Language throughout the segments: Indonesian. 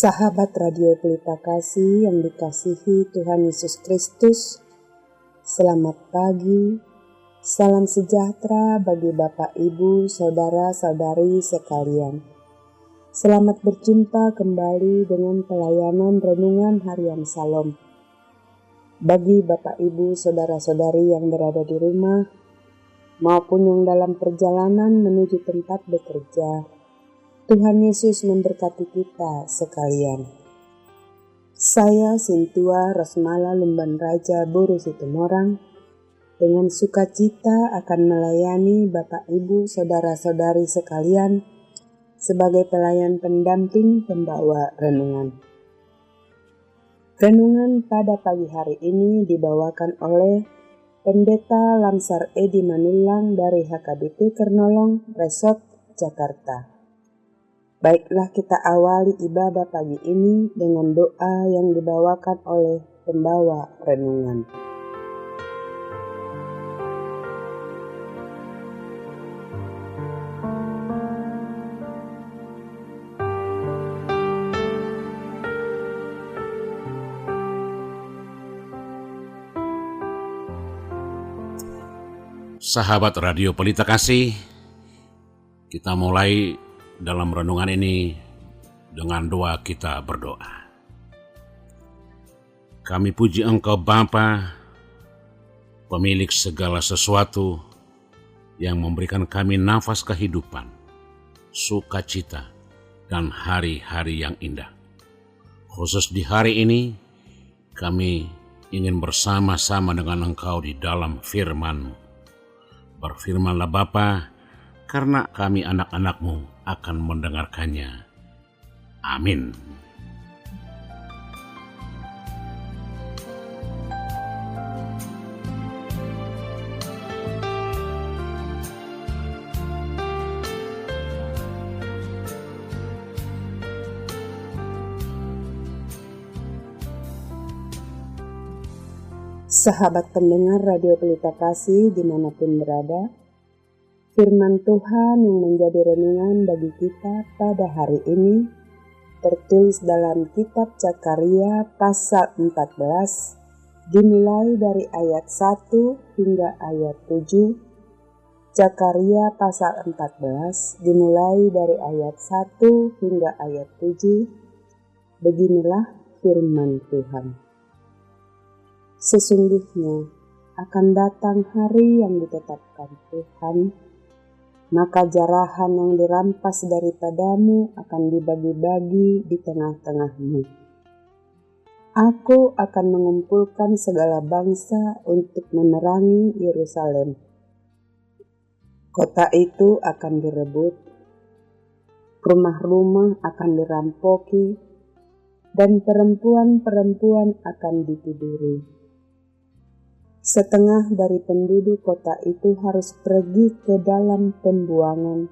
Sahabat Radio Pelita Kasih yang dikasihi Tuhan Yesus Kristus, selamat pagi, salam sejahtera bagi Bapak, Ibu, Saudara-saudari sekalian. Selamat berjumpa kembali dengan pelayanan Renungan Harian Salom. Bagi Bapak, Ibu, Saudara-saudari yang berada di rumah, maupun yang dalam perjalanan menuju tempat bekerja, Tuhan Yesus memberkati kita sekalian. Saya Sintua Rosmala Lumban Raja Buru Situmorang dengan sukacita akan melayani Bapak Ibu Saudara-saudari sekalian sebagai pelayan pendamping pembawa renungan. Renungan pada pagi hari ini dibawakan oleh Pendeta Lamsar Edi Manulang dari HKBP Kernolong, Resort, Jakarta. Baiklah, kita awali ibadah pagi ini dengan doa yang dibawakan oleh pembawa renungan. Sahabat Radio Pelita Kasih, kita mulai dalam renungan ini dengan doa. Kita berdoa. Kami puji Engkau Bapa, pemilik segala sesuatu, yang memberikan kami nafas kehidupan, sukacita, dan hari-hari yang indah. Khusus di hari ini, kami ingin bersama-sama dengan Engkau di dalam firman-Mu. Berfirmanlah Bapa, karena kami anak-anak-Mu akan mendengarkannya. Amin. Sahabat pendengar Radio Pelita Kasih dimanapun berada, firman Tuhan yang menjadi renungan bagi kita pada hari ini tertulis dalam kitab Zakaria pasal 14 dimulai dari ayat 1 hingga ayat 7. Zakaria pasal 14 dimulai dari ayat 1 hingga ayat 7. Beginilah firman Tuhan. Sesungguhnya akan datang hari yang ditetapkan Tuhan, maka jarahan yang dirampas daripadamu akan dibagi-bagi di tengah-tengahmu. Aku akan mengumpulkan segala bangsa untuk memerangi Yerusalem. Kota itu akan direbut, rumah-rumah akan dirampoki, dan perempuan-perempuan akan ditiduri. Setengah dari penduduk kota itu harus pergi ke dalam pembuangan,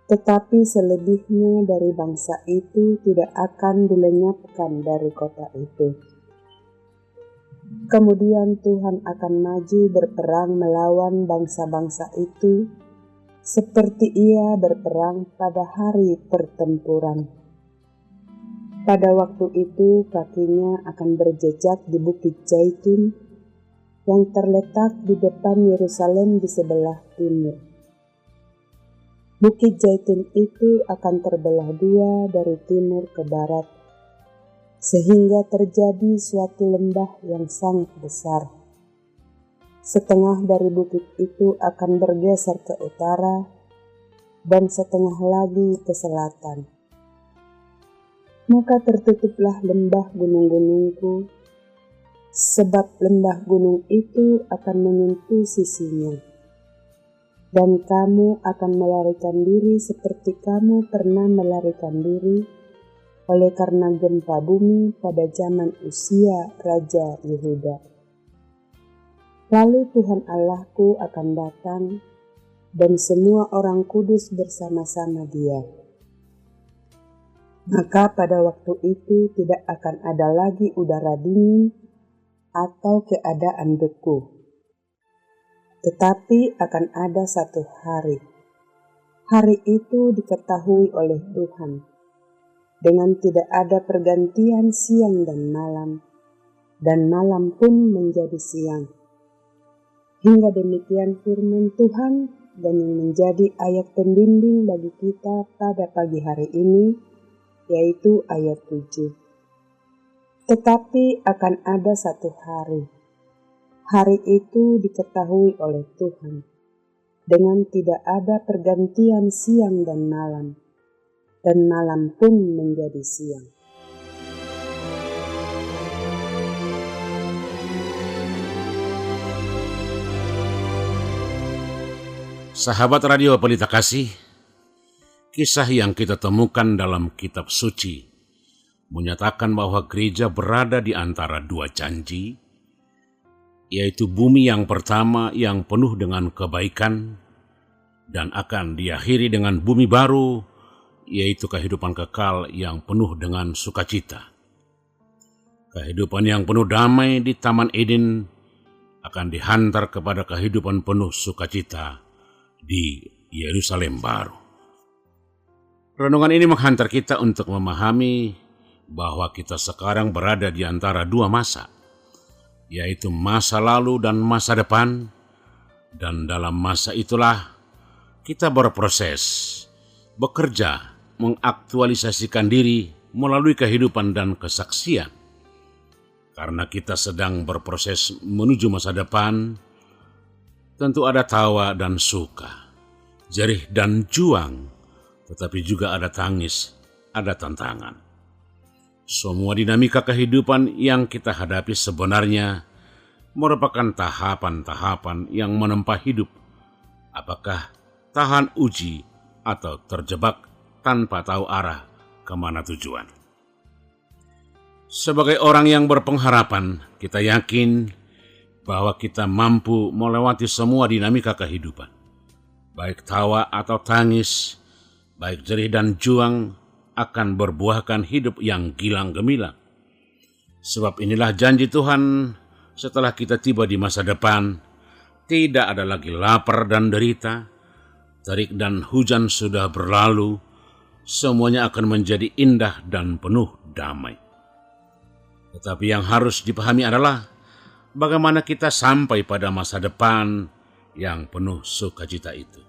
tetapi selebihnya dari bangsa itu tidak akan dilenyapkan dari kota itu. Kemudian Tuhan akan maju berperang melawan bangsa-bangsa itu, seperti Ia berperang pada hari pertempuran. Pada waktu itu kakinya akan berjejak di Bukit Zaitun, yang terletak di depan Yerusalem di sebelah timur. Bukit Zaitun itu akan terbelah dua dari timur ke barat, sehingga terjadi suatu lembah yang sangat besar. Setengah dari bukit itu akan bergeser ke utara, dan setengah lagi ke selatan. Maka tertutuplah lembah gunung-gunungku, sebab lembah gunung itu akan menyentuh sisinya. Dan kamu akan melarikan diri seperti kamu pernah melarikan diri oleh karena gempa bumi pada zaman Uzia Raja Yehuda. Lalu Tuhan Allahku akan datang, dan semua orang kudus bersama-sama Dia. Maka pada waktu itu tidak akan ada lagi udara dingin atau keadaan beku. Tetapi akan ada satu hari. Hari itu diketahui oleh Tuhan, dengan tidak ada pergantian siang dan malam pun menjadi siang. Hingga demikian firman Tuhan dan yang menjadi ayat pembimbing bagi kita pada pagi hari ini, yaitu ayat 7. Tetapi akan ada satu hari itu diketahui oleh Tuhan, dengan tidak ada pergantian siang dan malam pun menjadi siang. Sahabat Radio Pelita Kasih, kisah yang kita temukan dalam kitab suci menyatakan bahwa gereja berada di antara dua janji, yaitu bumi yang pertama yang penuh dengan kebaikan dan akan diakhiri dengan bumi baru, yaitu kehidupan kekal yang penuh dengan sukacita. Kehidupan yang penuh damai di Taman Eden akan dihantar kepada kehidupan penuh sukacita di Yerusalem baru. Renungan ini menghantar kita untuk memahami bahwa kita sekarang berada di antara dua masa, yaitu masa lalu dan masa depan, dan dalam masa itulah kita berproses, bekerja, mengaktualisasikan diri melalui kehidupan dan kesaksian. Karena kita sedang berproses menuju masa depan, tentu ada tawa dan suka, jerih dan juang, tetapi juga ada tangis, ada tantangan. Semua dinamika kehidupan yang kita hadapi sebenarnya merupakan tahapan-tahapan yang menempa hidup. Apakah tahan uji atau terjebak tanpa tahu arah kemana tujuan? Sebagai orang yang berpengharapan, kita yakin bahwa kita mampu melewati semua dinamika kehidupan, baik tawa atau tangis, baik jerih dan juang akan berbuahkan hidup yang gilang gemilang. Sebab inilah janji Tuhan, setelah kita tiba di masa depan, tidak ada lagi lapar dan derita, terik dan hujan sudah berlalu, semuanya akan menjadi indah dan penuh damai. Tetapi yang harus dipahami adalah bagaimana kita sampai pada masa depan yang penuh sukacita itu.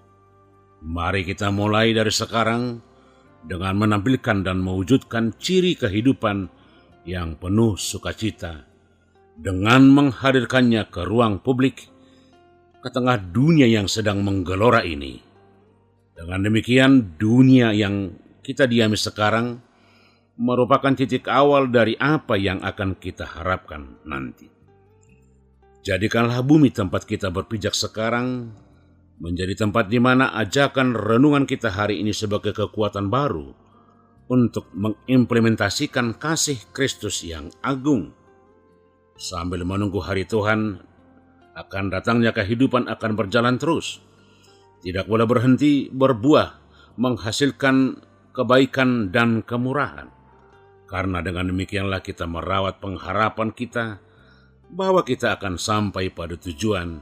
Mari kita mulai dari sekarang dengan menampilkan dan mewujudkan ciri kehidupan yang penuh sukacita dengan menghadirkannya ke ruang publik, ke tengah dunia yang sedang menggelora ini. Dengan demikian, dunia yang kita diami sekarang merupakan titik awal dari apa yang akan kita harapkan nanti. Jadikanlah bumi tempat kita berpijak sekarang menjadi tempat di mana ajakan renungan kita hari ini sebagai kekuatan baru untuk mengimplementasikan kasih Kristus yang agung. Sambil menunggu hari Tuhan, akan datangnya kehidupan akan berjalan terus. Tidak boleh berhenti berbuah, menghasilkan kebaikan dan kemurahan. Karena dengan demikianlah kita merawat pengharapan kita bahwa kita akan sampai pada tujuan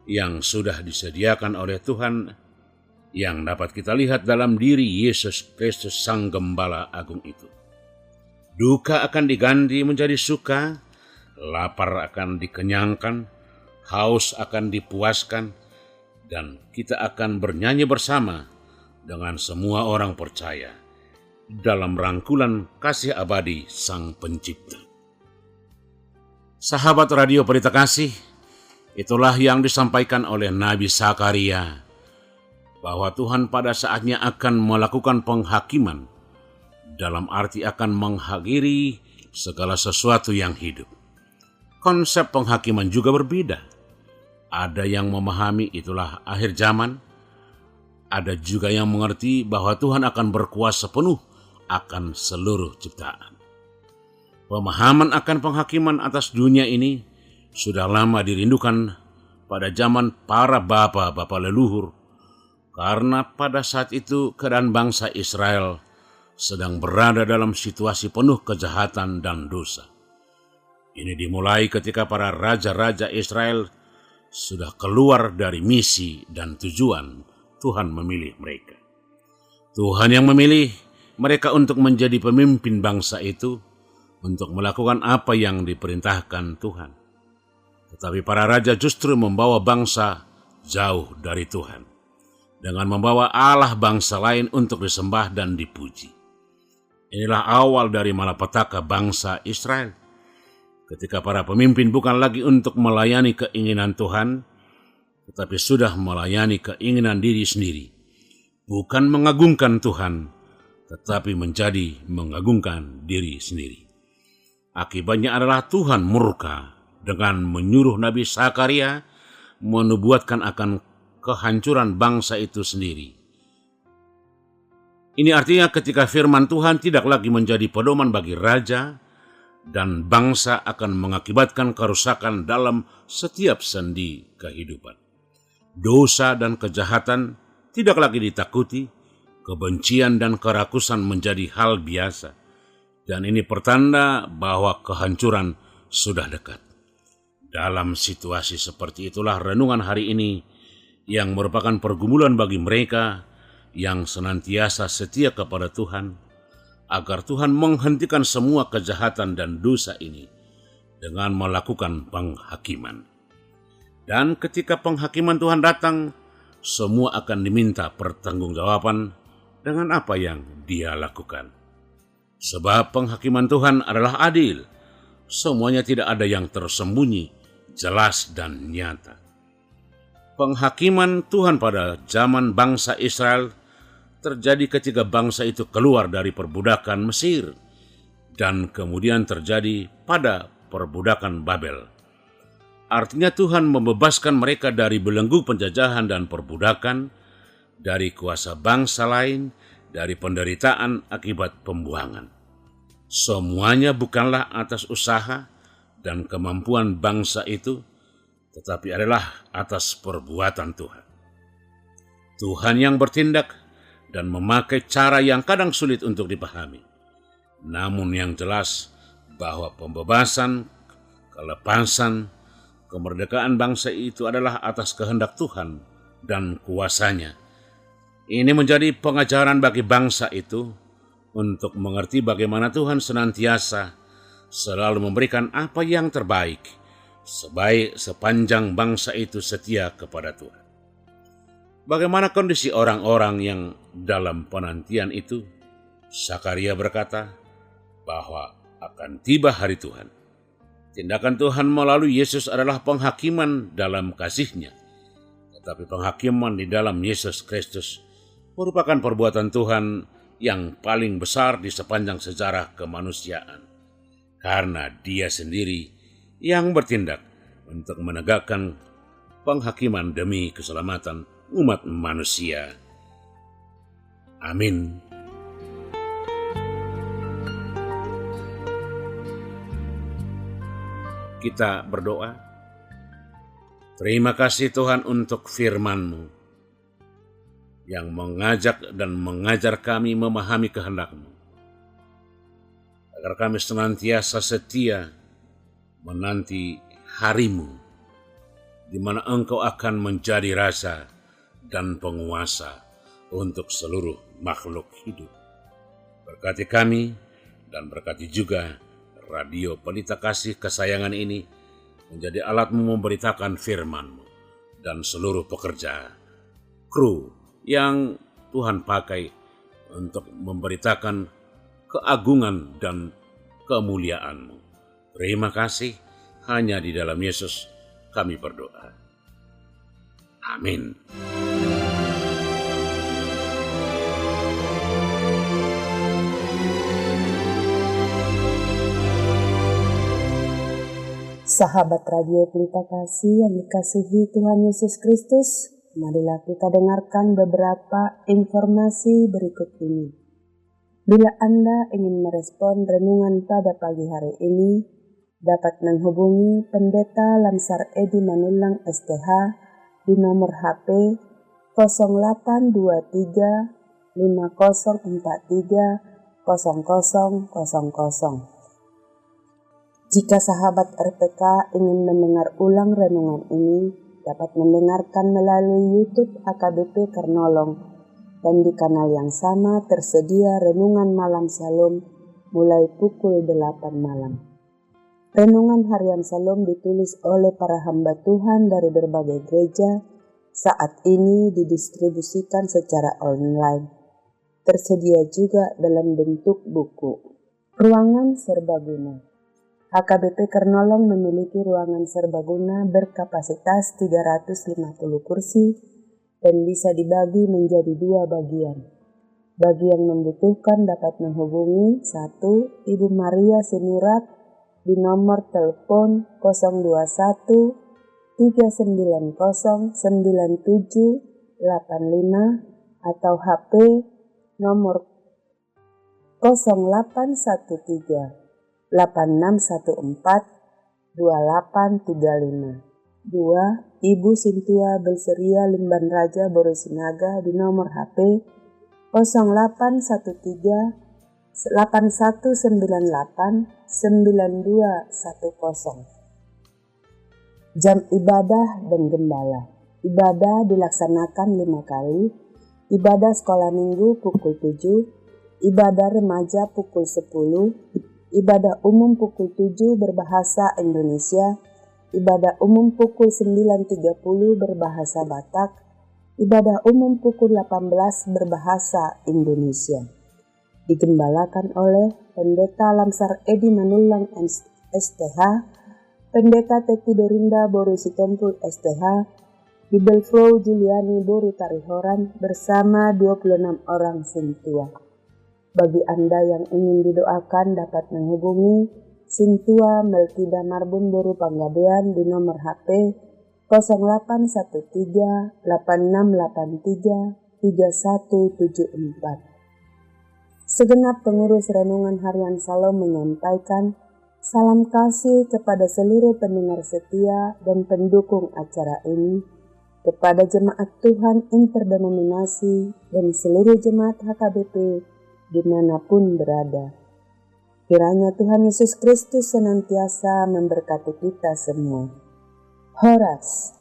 yang sudah disediakan oleh Tuhan, yang dapat kita lihat dalam diri Yesus Kristus Sang Gembala Agung itu. Duka akan diganti menjadi suka, lapar akan dikenyangkan, haus akan dipuaskan, dan kita akan bernyanyi bersama dengan semua orang percaya dalam rangkulan kasih abadi Sang Pencipta. Sahabat Radio Pelita Kasih, itulah yang disampaikan oleh Nabi Zakaria, bahwa Tuhan pada saatnya akan melakukan penghakiman, dalam arti akan mengakhiri segala sesuatu yang hidup. Konsep penghakiman juga berbeda. Ada yang memahami itulah akhir zaman, ada juga yang mengerti bahwa Tuhan akan berkuasa penuh akan seluruh ciptaan. Pemahaman akan penghakiman atas dunia ini sudah lama dirindukan pada zaman para bapa-bapa leluhur, karena pada saat itu keadaan bangsa Israel sedang berada dalam situasi penuh kejahatan dan dosa. Ini dimulai ketika para raja-raja Israel sudah keluar dari misi dan tujuan Tuhan memilih mereka. Tuhan yang memilih, mereka untuk menjadi pemimpin bangsa itu, untuk melakukan apa yang diperintahkan Tuhan. Tetapi para raja justru membawa bangsa jauh dari Tuhan, dengan membawa Allah bangsa lain untuk disembah dan dipuji. Inilah awal dari malapetaka bangsa Israel. Ketika para pemimpin bukan lagi untuk melayani keinginan Tuhan, tetapi sudah melayani keinginan diri sendiri. Bukan mengagungkan Tuhan, tetapi menjadi mengagungkan diri sendiri. Akibatnya adalah Tuhan murka dengan menyuruh Nabi Zakaria menubuatkan akan kehancuran bangsa itu sendiri. Ini artinya ketika firman Tuhan tidak lagi menjadi pedoman bagi raja, dan bangsa akan mengakibatkan kerusakan dalam setiap sendi kehidupan. Dosa dan kejahatan tidak lagi ditakuti, kebencian dan kerakusan menjadi hal biasa. Dan ini pertanda bahwa kehancuran sudah dekat. Dalam situasi seperti itulah renungan hari ini yang merupakan pergumulan bagi mereka yang senantiasa setia kepada Tuhan, agar Tuhan menghentikan semua kejahatan dan dosa ini dengan melakukan penghakiman. Dan ketika penghakiman Tuhan datang, semua akan diminta pertanggungjawaban dengan apa yang dia lakukan. Sebab penghakiman Tuhan adalah adil. Semuanya tidak ada yang tersembunyi, jelas dan nyata. Penghakiman Tuhan pada zaman bangsa Israel terjadi ketika bangsa itu keluar dari perbudakan Mesir dan kemudian terjadi pada perbudakan Babel. Artinya Tuhan membebaskan mereka dari belenggu penjajahan dan perbudakan, dari kuasa bangsa lain, dari penderitaan akibat pembuangan. Semuanya bukanlah atas usaha dan kemampuan bangsa itu, tetapi adalah atas perbuatan Tuhan. Tuhan yang bertindak dan memakai cara yang kadang sulit untuk dipahami. Namun yang jelas bahwa pembebasan, kelepasan, kemerdekaan bangsa itu adalah atas kehendak Tuhan dan kuasanya. Ini menjadi pengajaran bagi bangsa itu untuk mengerti bagaimana Tuhan senantiasa selalu memberikan apa yang terbaik, sepanjang bangsa itu setia kepada Tuhan. Bagaimana kondisi orang-orang yang dalam penantian itu? Zakaria berkata bahwa akan tiba hari Tuhan. Tindakan Tuhan melalui Yesus adalah penghakiman dalam kasih-Nya. Tetapi penghakiman di dalam Yesus Kristus merupakan perbuatan Tuhan yang paling besar di sepanjang sejarah kemanusiaan. Karena Dia sendiri yang bertindak untuk menegakkan penghakiman demi keselamatan umat manusia. Amin. Kita berdoa. Terima kasih Tuhan untuk firman-Mu yang mengajak dan mengajar kami memahami kehendak-Mu, agar kami senantiasa setia menanti hari-Mu, di mana Engkau akan menjadi raja dan penguasa untuk seluruh makhluk hidup. Berkati kami dan berkati juga Radio Pelita Kasih kesayangan ini menjadi alat-Mu memberitakan firman-Mu dan seluruh pekerja, kru yang Tuhan pakai untuk memberitakan keagungan dan kemuliaan-Mu. Terima kasih, hanya di dalam Yesus kami berdoa. Amin. Sahabat Radio Pelita Kasih yang dikasihi Tuhan Yesus Kristus, marilah kita dengarkan beberapa informasi berikut ini. Bila Anda ingin merespon renungan pada pagi hari ini, dapat menghubungi Pendeta Lamsar Edi Manulang STH di nomor HP 0823 5043 0000. Jika sahabat RPK ingin mendengar ulang renungan ini, dapat mendengarkan melalui YouTube AKBP Karnolong dan di kanal yang sama tersedia renungan malam Shalom mulai pukul 8 malam. Renungan harian Shalom ditulis oleh para hamba Tuhan dari berbagai gereja, saat ini didistribusikan secara online. Tersedia juga dalam bentuk buku. Ruangan serbaguna. HKBP Kernolong memiliki ruangan serbaguna berkapasitas 350 kursi dan bisa dibagi menjadi 2 bagian. Bagi yang membutuhkan dapat menghubungi 1. Ibu Maria Sinurat di nomor telepon 021 390 9785 atau HP nomor 0813 8614 2835. 2. Ibu Sintua Belseria Limban Raja Borosinaga di nomor HP 0813 8198 9210. Jam ibadah dan gembala. Ibadah dilaksanakan 5 kali. Ibadah sekolah minggu pukul 7, ibadah remaja pukul 10, ibadah umum pukul 7 berbahasa Indonesia, ibadah umum pukul 9.30 berbahasa Batak, ibadah umum pukul 18 berbahasa Indonesia. Digembalakan oleh Pendeta Lamsar Edi Manulang STH, Pendeta Teti Dorinda Boru Sitompul STH, di Belfro Juliani Boru Tarihoran bersama 26 orang Sintua. Bagi Anda yang ingin didoakan dapat menghubungi Sintua Melkida Marbun Boru Panggabean di nomor HP 0813 8683 3174. Segenap pengurus renungan harian Shalom menyampaikan salam kasih kepada seluruh pendengar setia dan pendukung acara ini, kepada jemaat Tuhan interdenominasi dan seluruh jemaat HKBP dimanapun berada. Kiranya Tuhan Yesus Kristus senantiasa memberkati kita semua. Horas.